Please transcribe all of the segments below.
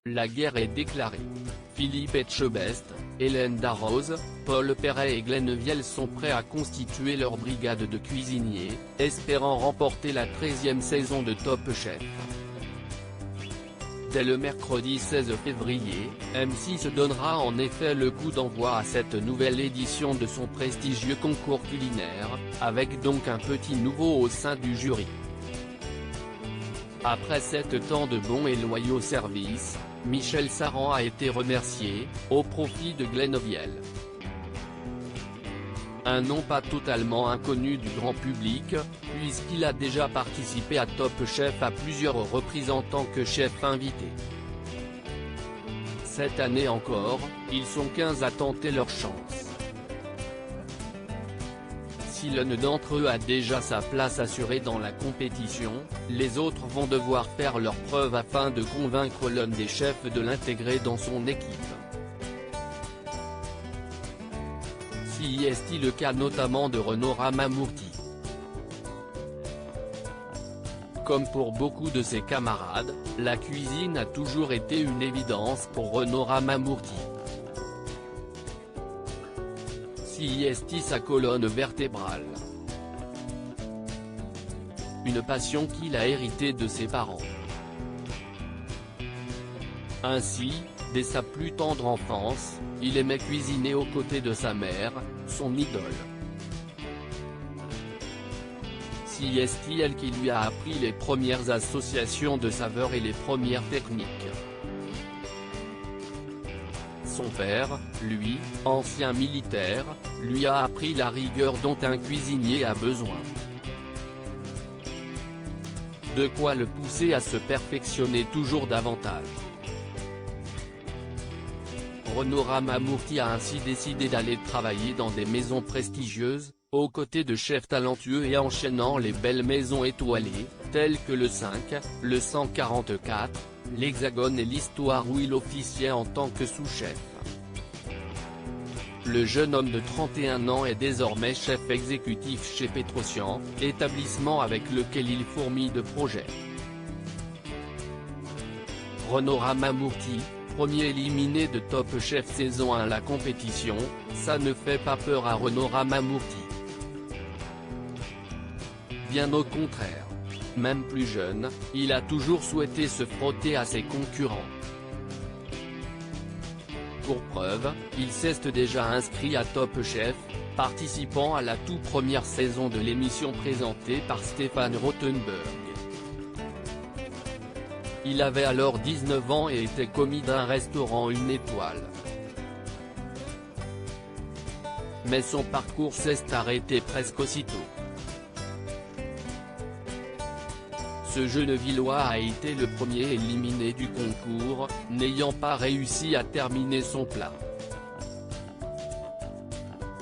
La guerre est déclarée. Philippe Etchebest, Hélène Darroze, Paul Perret et Glenn Vielle sont prêts à constituer leur brigade de cuisiniers, espérant remporter la 13e saison de Top Chef. Dès le mercredi 16 février, M6 donnera en effet le coup d'envoi à cette nouvelle édition de son prestigieux concours culinaire, avec donc un petit nouveau au sein du jury. Après 7 ans de bons et loyaux services, Michel Saran a été remercié, au profit de Glenn Vielle. Un nom pas totalement inconnu du grand public, puisqu'il a déjà participé à Top Chef à plusieurs reprises en tant que chef invité. Cette année encore, ils sont 15 à tenter leur chance. Si l'un d'entre eux a déjà sa place assurée dans la compétition, les autres vont devoir faire leurs preuves afin de convaincre l'un des chefs de l'intégrer dans son équipe. Si est-il le cas notamment de Renaud Ramamourti. Comme pour beaucoup de ses camarades, la cuisine a toujours été une évidence pour Renaud Ramamourti. Si est sa colonne vertébrale. Une passion qu'il a héritée de ses parents. Ainsi, dès sa plus tendre enfance, il aimait cuisiner aux côtés de sa mère, son idole. Si est elle qui lui a appris les premières associations de saveurs et les premières techniques. Son père, lui, ancien militaire, lui a appris la rigueur dont un cuisinier a besoin. De quoi le pousser à se perfectionner toujours davantage. Renaud Ramamourti a ainsi décidé d'aller travailler dans des maisons prestigieuses, aux côtés de chefs talentueux et enchaînant les belles maisons étoilées, telles que le 5, le 144, l'Hexagone et l'Histoire où il officiait en tant que sous-chef. Le jeune homme de 31 ans est désormais chef exécutif chez Petrosian, établissement avec lequel il fourmille de projets. Renaud Ramamourti, premier éliminé de Top Chef saison 1 la compétition, ça ne fait pas peur à Renaud Ramamourti. Bien au contraire. Même plus jeune, il a toujours souhaité se frotter à ses concurrents. Pour preuve, il s'est déjà inscrit à Top Chef, participant à la toute première saison de l'émission présentée par Stéphane Rothenberg. Il avait alors 19 ans et était commis d'un restaurant une étoile. Mais son parcours s'est arrêté presque aussitôt. Ce jeune Villois a été le premier éliminé du concours, n'ayant pas réussi à terminer son plat.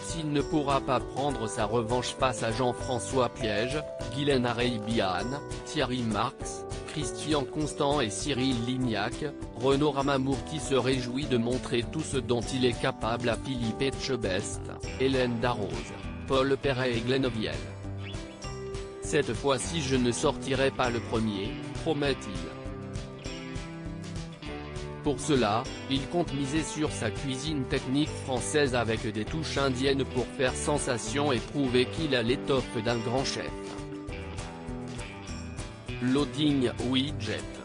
S'il ne pourra pas prendre sa revanche face à Jean-François Piège, Guylaine Areibian, Thierry Marx, Christian Constant et Cyril Lignac, Renaud Ramamourti se réjouit de montrer tout ce dont il est capable à Philippe Etchebest, Hélène Darroze, Paul Perret et Glenn Vielle. Cette fois-ci je ne sortirai pas le premier, promet-il. Pour cela, il compte miser sur sa cuisine technique française avec des touches indiennes pour faire sensation et prouver qu'il a l'étoffe d'un grand chef. Loading Widget.